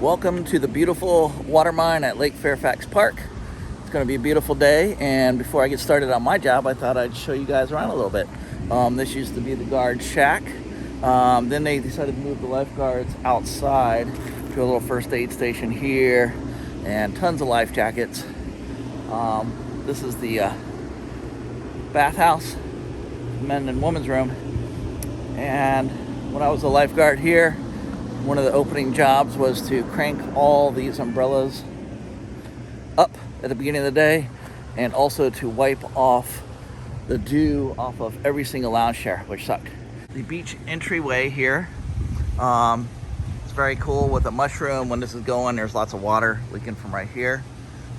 Welcome to the beautiful water mine at Lake Fairfax Park. It's going to be a beautiful day, and before I get started on my job, I thought I'd show you guys around a little bit. This used to be the guard shack. Then they decided to move the lifeguards outside to a little first aid station here, and tons of life jackets. This is the bathhouse, men and women's room. And when I was a lifeguard here, one of the opening jobs was to crank all these umbrellas up at the beginning of the day, and also to wipe off the dew off of every single lounge chair, which sucked. The beach entryway here, it's very cool with a mushroom. When this is going, there's lots of water leaking from right here.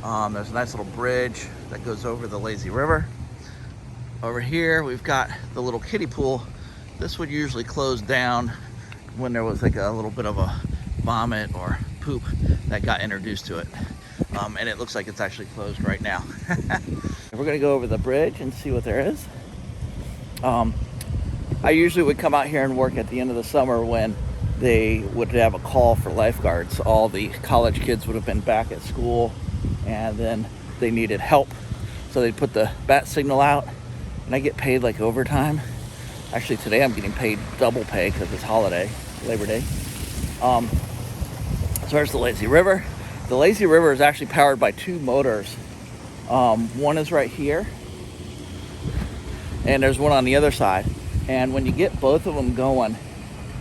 There's a nice little bridge that goes over the lazy river. Over here, we've got the little kiddie pool. This would usually close down when there was like a little bit of a vomit or poop that got introduced to it. And it looks like it's actually closed right now. We're gonna go over the bridge and see what there is. I usually would come out here and work at the end of the summer when they would have a call for lifeguards. All the college kids would have been back at school, and then they needed help. So they put the bat signal out, and I get paid like overtime. Actually, today I'm getting paid double pay because it's holiday, Labor Day. So there's the lazy river. The lazy river is actually powered by two motors. One is right here, and there's one on the other side. And when you get both of them going,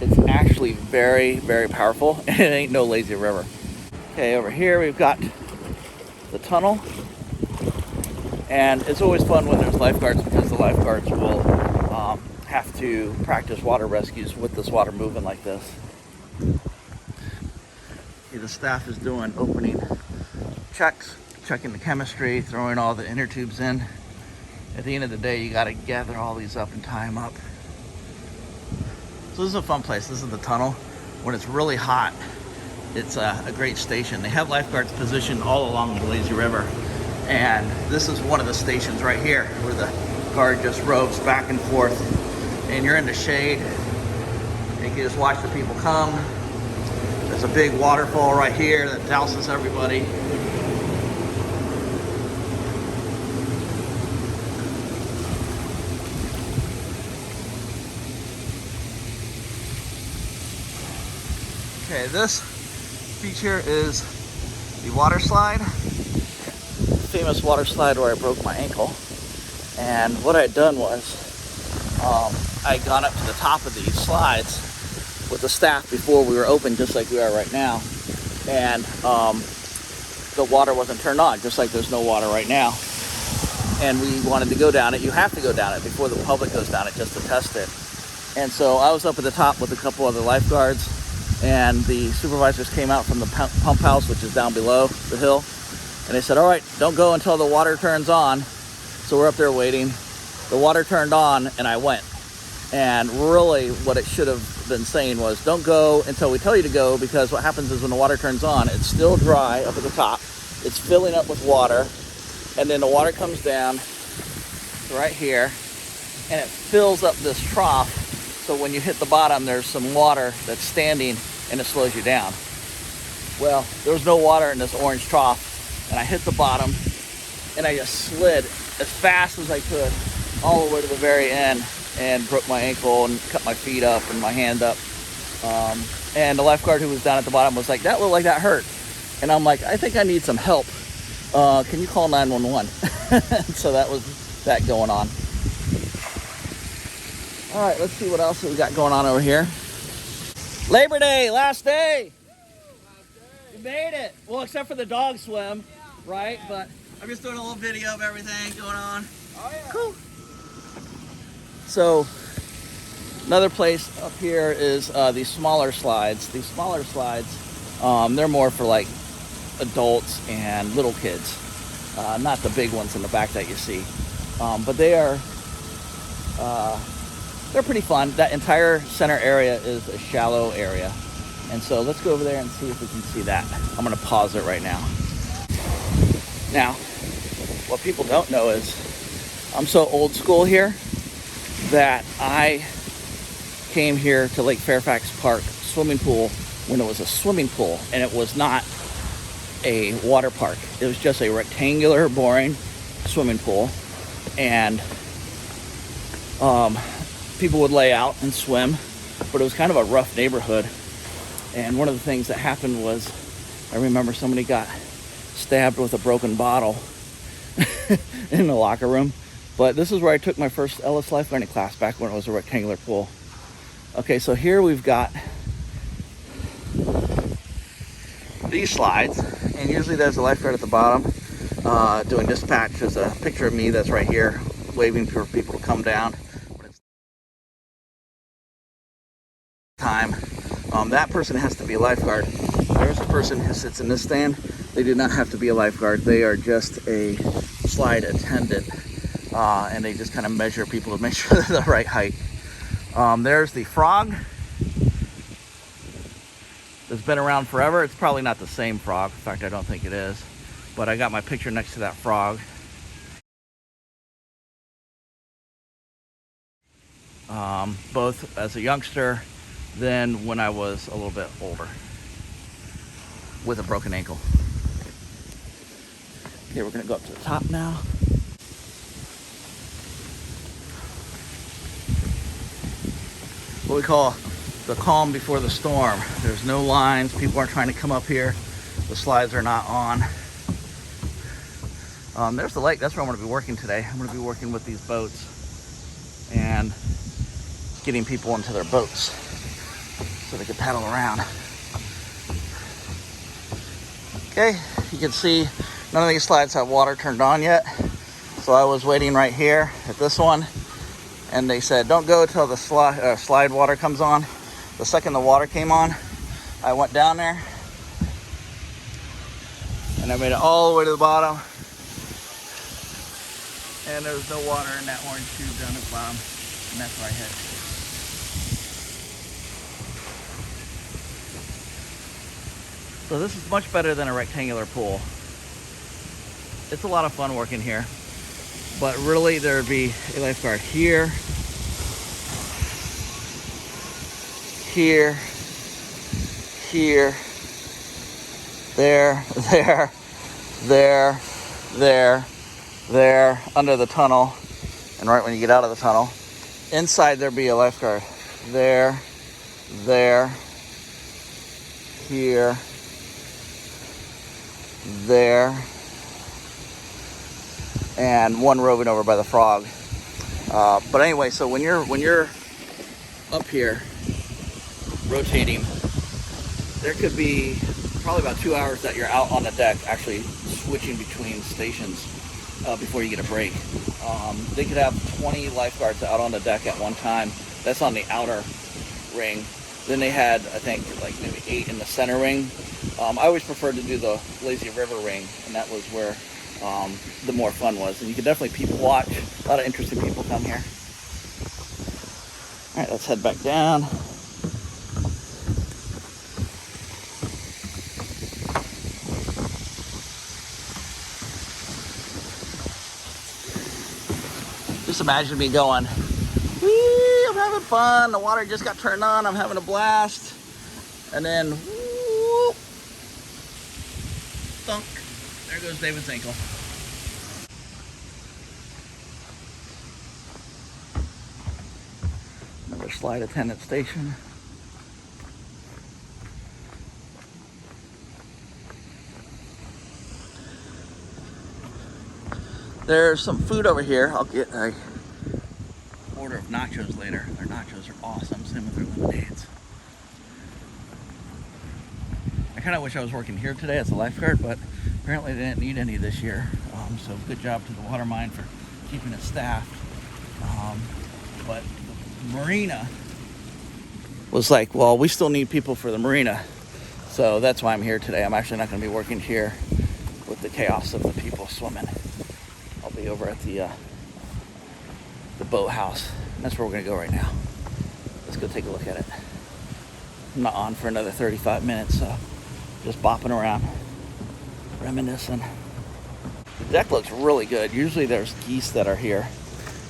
it's actually very, very powerful, and it ain't no lazy river. Okay, over here we've got the tunnel. And it's always fun when there's lifeguards, because the lifeguards will have to practice water rescues with this water moving like this. Okay, the staff is doing opening checks, checking the chemistry, throwing all the inner tubes in. At the end of the day, you got to gather all these up and tie them up. So this is a fun place. This is the tunnel. When it's really hot, it's a great station. They have lifeguards positioned all along the lazy river. And this is one of the stations right here where the guard just roves back and forth. And you're in the shade. You can just watch the people come. There's a big waterfall right here that douses everybody. Okay, this beach here is the water slide. Famous water slide where I broke my ankle. And what I had done was I had gone up to the top of these slides with the staff before we were open, just like we are right now, and the water wasn't turned on, just like there's no water right now. And we wanted to go down it. You have to go down it before the public goes down it, just to test it. And so I was up at the top with a couple other lifeguards, and the supervisors came out from the pump house, which is down below the hill. And they said, all right, don't go until the water turns on. So we're up there waiting. The water turned on, and I went. And really what it should have been saying was, don't go until we tell you to go, because what happens is when the water turns on, it's still dry up at the top. It's filling up with water. And then the water comes down right here, and it fills up this trough. So when you hit the bottom, there's some water that's standing, and it slows you down. Well, there was no water in this orange trough. And I hit the bottom, and I just slid as fast as I could all the way to the very end, and broke my ankle and cut my feet up and my hand up. And the lifeguard who was down at the bottom was like, that looked like that hurt. And I'm like, I think I need some help. Can you call 911? So that was that going on. All right, let's see what else we got going on over here. Labor Day, last day. We made it. Well, except for the dog swim, right? But I'm just doing a little video of everything going on. Oh, yeah. Cool. So another place up here is these smaller slides. These smaller slides, they're more for like adults and little kids, not the big ones in the back that you see. But they're pretty fun. That entire center area is a shallow area. And so let's go over there and see if we can see that. I'm gonna pause it right now. Now, what people don't know is I'm so old school here that I came here to Lake Fairfax Park swimming pool when it was a swimming pool, and it was not a water park. It was just a rectangular, boring swimming pool, and people would lay out and swim, but it was kind of a rough neighborhood. And one of the things that happened was, I remember somebody got stabbed with a broken bottle in the locker room. But this is where I took my first Ellis lifeguarding class, back when it was a rectangular pool. Okay, so here we've got these slides, and usually there's a lifeguard at the bottom doing dispatch. There's a picture of me that's right here waving for people to come down when it's time. That person has to be a lifeguard. There's a person who sits in this stand. They do not have to be a lifeguard. They are just a slide attendant, and they just kind of measure people to make sure they're the right height. There's the frog. It's been around forever. It's probably not the same frog. In fact, I don't think it is. But I got my picture next to that frog. Both as a youngster, then when I was a little bit older, with a broken ankle. Okay, we're gonna go up to the top now. What we call the calm before the storm. There's no lines. People aren't trying to come up here. The slides are not on. There's the lake. That's where I'm going to be working today. I'm going to be working with these boats and getting people into their boats so they can paddle around. Okay, you can see none of these slides have water turned on yet. So I was waiting right here at this one, and they said don't go till the slide water comes on. The second the water came on, I went down there and I made it all the way to the bottom, and there was no water in that orange tube down at the bottom, and that's where I hit. So this is much better than a rectangular pool. It's a lot of fun working here, but really there would be a lifeguard here, here, here, there, there, under the tunnel, and right when you get out of the tunnel. Inside there'd be a lifeguard. There, here, there, and one roving over by the frog. But anyway, so when you're up here rotating, there could be probably about 2 hours that you're out on the deck actually switching between stations before you get a break. They could have 20 lifeguards out on the deck at one time. That's on the outer ring. Then they had, I think, like maybe 8 in the center ring. I always preferred to do the lazy river ring, and that was where the more fun was. And you could definitely people watch. A lot of interesting people come here. All right, let's head back down. Just imagine me going, whee, I'm having fun. The water just got turned on. I'm having a blast. And then, whoop, thunk. There goes David's ankle. Another slide attendant station. There's some food over here. I'll get a order of nachos later. Their nachos are awesome. Same with their lemonades. I kind of wish I was working here today as a lifeguard, but apparently they didn't need any this year. So good job to the water mine for keeping it staffed. But the Marina was like, well, we still need people for the Marina. So that's why I'm here today. I'm actually not going to be working here with the chaos of the people swimming. I'll be over at the Boathouse. That's where we're going to go right now. Let's go take a look at it. I'm not on for another 35 minutes, so just bopping around, reminiscing. The deck looks really good. Usually there's geese that are here,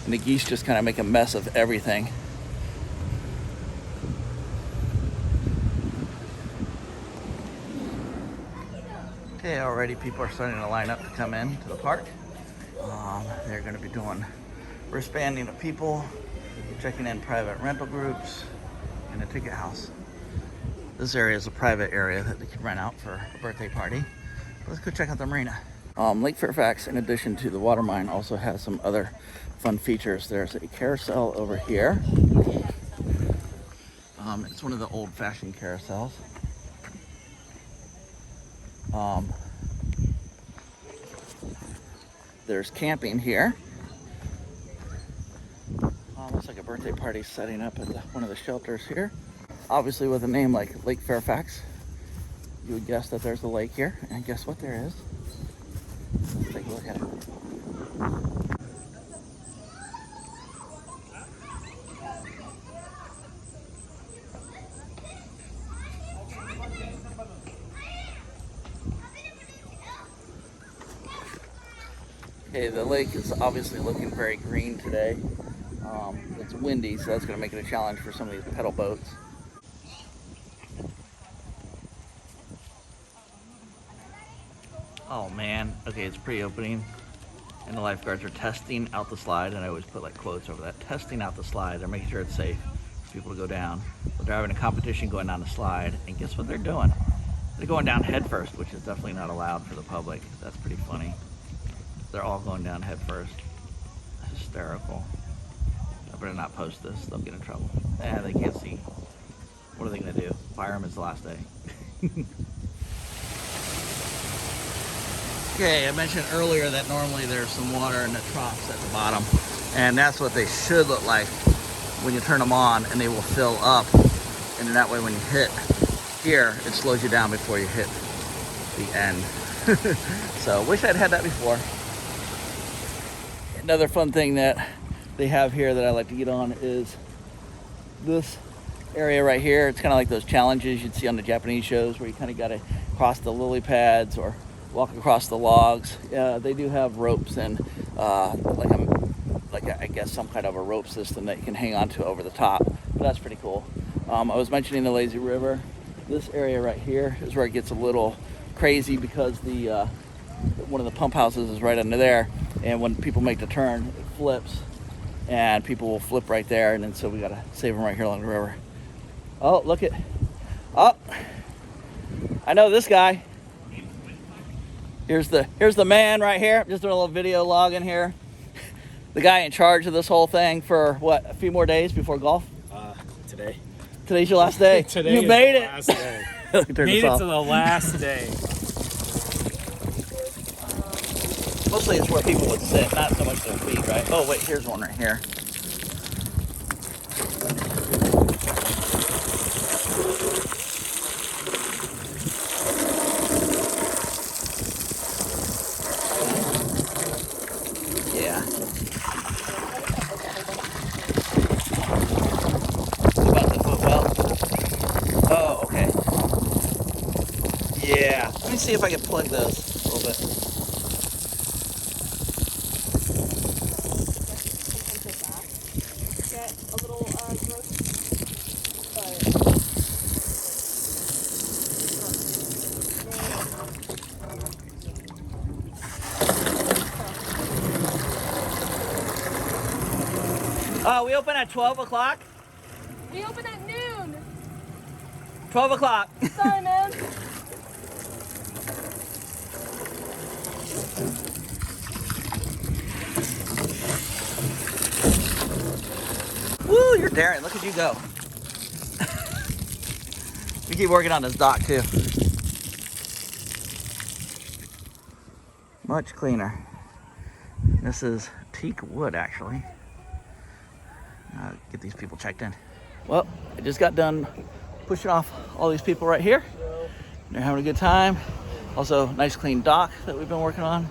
and the geese just kind of make a mess of everything. Okay, already people are starting to line up to come in to the park. They're going to be doing wristbanding of people, checking in private rental groups, and a ticket house. This area is a private area that they can rent out for a birthday party. Let's go check out the marina. Lake Fairfax, in addition to the water mine, also has some other fun features. There's a carousel over here. It's one of the old-fashioned carousels. There's camping here. Looks like a birthday party setting up at one of the shelters here. Obviously, with a name like Lake Fairfax, you would guess that there's a lake here. And guess what there is? Let's take a look at it. Okay, the lake is obviously looking very green today. It's windy, so that's going to make it a challenge for some of these pedal boats. Oh man, okay, it's pre-opening, and the lifeguards are testing out the slide, and I always put like quotes over that. Testing out the slide, they're making sure it's safe for people to go down. But they're having a competition going down the slide, and guess what they're doing? They're going down head first, which is definitely not allowed for the public. That's pretty funny. They're all going down head first. Hysterical. I better not post this, they'll get in trouble. They can't see. What are they gonna do? Fire them as the last day. Okay, I mentioned earlier that normally there's some water in the troughs at the bottom, and that's what they should look like when you turn them on, and they will fill up, and then that way when you hit here, it slows you down before you hit the end. So wish I'd had that before. Another fun thing that they have here that I like to get on is this area right here. It's kind of like those challenges you'd see on the Japanese shows where you kind of got to cross the lily pads or walk across the logs. They do have ropes and I guess some kind of a rope system that you can hang on to over the top. But that's pretty cool. I was mentioning the lazy river. This area right here is where it gets a little crazy because the one of the pump houses is right under there, and when people make the turn, it flips, and people will flip right there, and then so we gotta save them right here along the river. Oh, look at, oh, I know this guy. Here's the man right here. I'm just doing a little video log in here. The guy in charge of this whole thing for what, a few more days before golf? Today. Today's your last day. Today you is made the it. Last day. Made it to the last day. Mostly it's where people would sit, not so much their feet, right? Oh wait, here's one right here. Yeah. About the foot well. Oh, okay. Yeah. Let me see if I can plug this a little bit. We open at 12 o'clock? We open at noon. 12 o'clock. Sorry, man. Woo, you're daring. Look at you go. You keep working on this dock too. Much cleaner. This is teak wood, actually. Get these people checked in. Well, I just got done pushing off all these people right here. They're having a good time. Also, nice clean dock that we've been working on.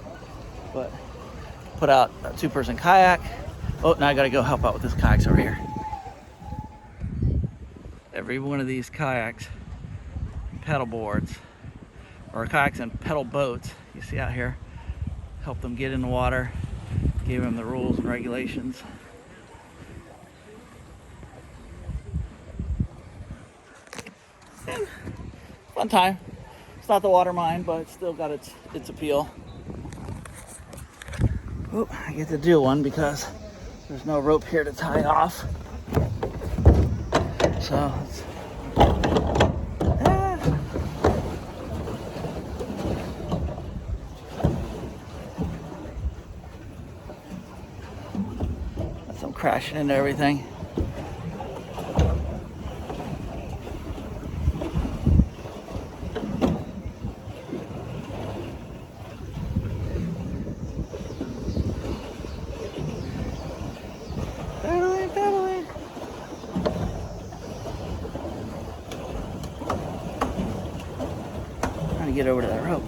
But put out a 2-person kayak. Oh, now I gotta go help out with this kayaks over here. Every one of these kayaks, pedal boards, or kayaks and pedal boats you see out here, help them get in the water, gave them the rules and regulations. Fun time. It's not the water mine, but it's still got its appeal. Oop, I get to do one because there's no rope here to tie off. So it's, I'm crashing into everything. Pedaling. Trying to get over to that rope.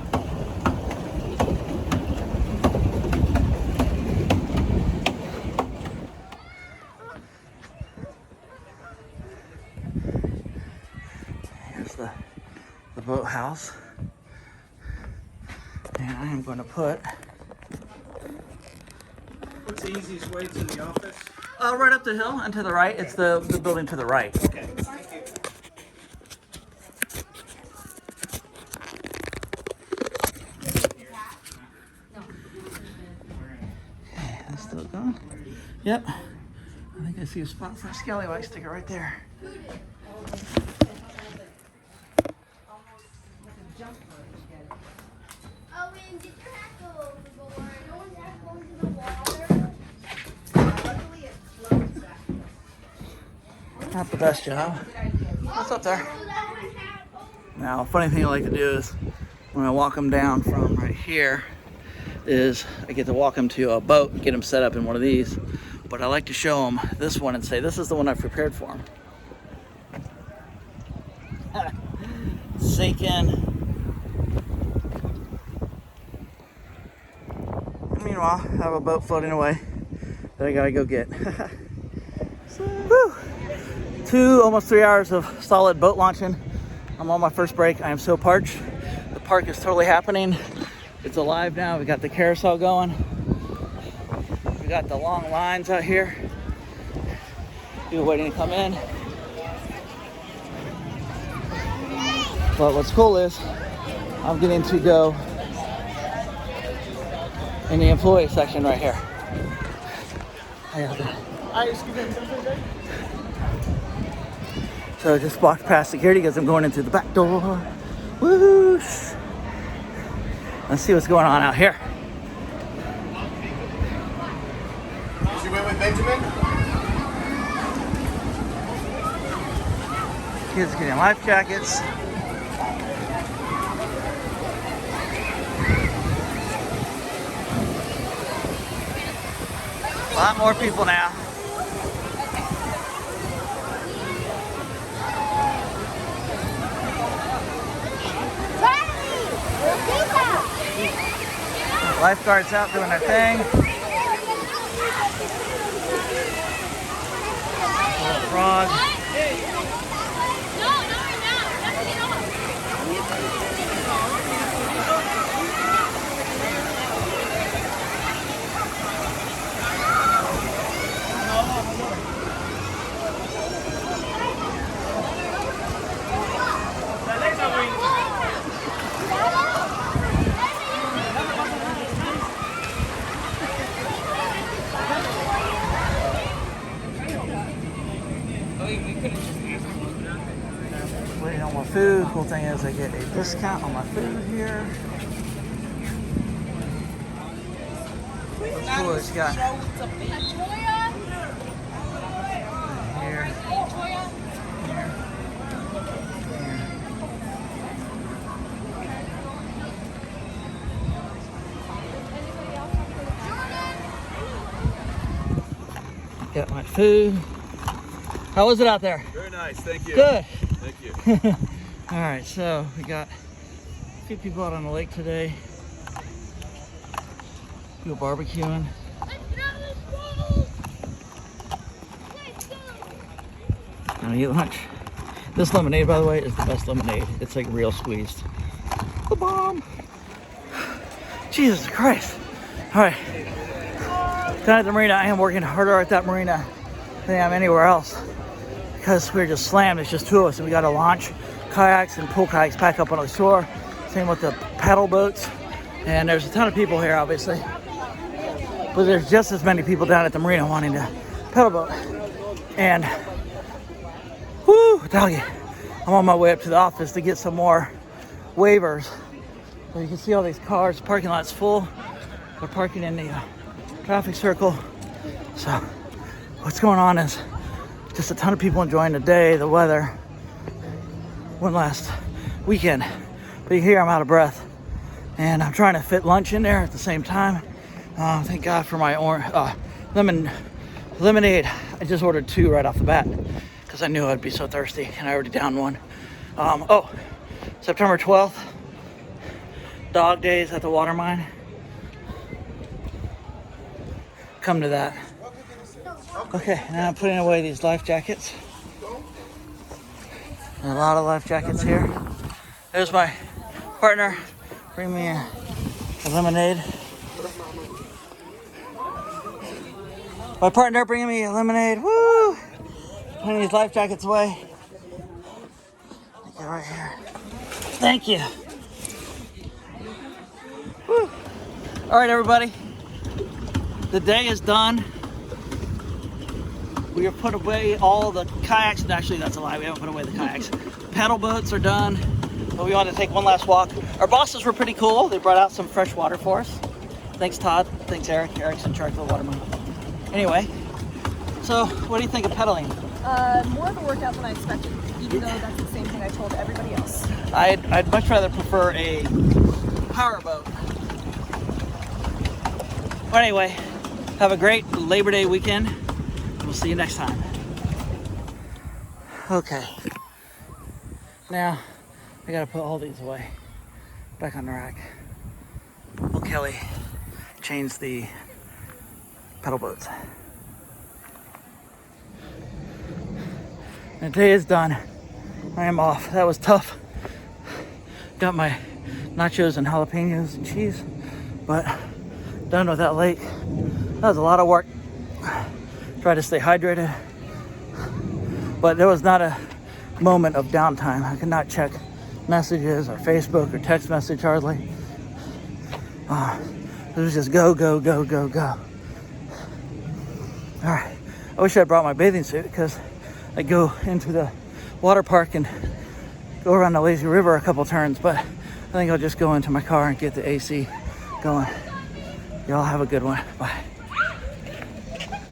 Here's the boathouse. And I am going to put... What's the easiest way to the office? Right up the hill and to the right. It's the building to the right. Okay. Thank you. Okay, that's still going. Yep. I think I see a spot for a scallywag sticker right there. Owen, get your hat overboard. No one's hat going to the water. Luckily, it floats back. Not the best job. What's up there? Now, funny thing I like to do is when I walk them down from right here is I get to walk them to a boat, get them set up in one of these. But I like to show them this one and say, this is the one I've prepared for them. Sink in. Meanwhile, I have a boat floating away that I gotta go get. Woo. 2, almost 3 hours of solid boat launching. I'm on my first break. I am so parched. The park is totally happening. It's alive now. We got the carousel going. We got the long lines out here. People waiting to come in. But what's cool is I'm getting to go in the employee section right here. So I just walked past security because I'm going into the back door. Whoosh! Let's see what's going on out here. She went with Benjamin? Kids getting life jackets. A lot more people now. Lifeguards out doing their thing. Little frog. Waiting on my food. Cool thing is I get a discount on my food here. Cool, it's got here. Got my food. How was it out there? Very nice, thank you. Good. Thank you. All right, so we got a few people out on the lake today. People barbecuing. Gonna eat lunch. This lemonade, by the way, is the best lemonade. It's like real squeezed. The bomb. Jesus Christ. All right. Down at the marina, I am working harder at that marina than I am anywhere else because we're just slammed. It's just 2 of us, and we got to launch kayaks and pull kayaks back up on the shore. Same with the paddle boats. And there's a ton of people here, obviously. But there's just as many people down at the marina wanting to paddle boat. And, whoo, doggy. I'm on my way up to the office to get some more waivers. So you can see all these cars. The parking lot's full. They're parking in the traffic circle. So what's going on is just a ton of people enjoying the day, the weather. One last weekend. But you hear I'm out of breath. And I'm trying to fit lunch in there at the same time. Thank God for my lemonade. I just ordered 2 right off the bat because I knew I'd be so thirsty, and I already downed one. September 12th, dog days at the water mine. Come to that. Okay, now I'm putting away these life jackets. A lot of life jackets here. There's my partner. Bring me a lemonade. My partner bringing me a lemonade. Woo! Putting these life jackets away. Get right here. Thank you. Woo! All right, everybody. The day is done. We have put away all the kayaks. Actually, that's a lie. We haven't put away the kayaks. Paddle boats are done. But we wanted to take one last walk. Our bosses were pretty cool. They brought out some fresh water for us. Thanks, Todd. Thanks, Eric. Eric's in charge of the water mine. Anyway, so what do you think of pedaling? More of a workout than I expected, even though that's the same thing I told everybody else. I'd much rather prefer a power boat. But anyway, have a great Labor Day weekend. We'll see you next time. Okay. Now, I gotta put all these away. Back on the rack. Well, Kelly changed the paddle boats. The day is done. I am off. That was tough. Got my nachos and jalapenos and cheese, but done with that lake. That was a lot of work. Try to stay hydrated, but there was not a moment of downtime. I could not check messages or Facebook or text message hardly. It was just go, go, go, go, go. All right. I wish I brought my bathing suit because I go into the water park and go around the lazy river a couple turns, but I think I'll just go into my car and get the AC going. Y'all have a good one. Bye.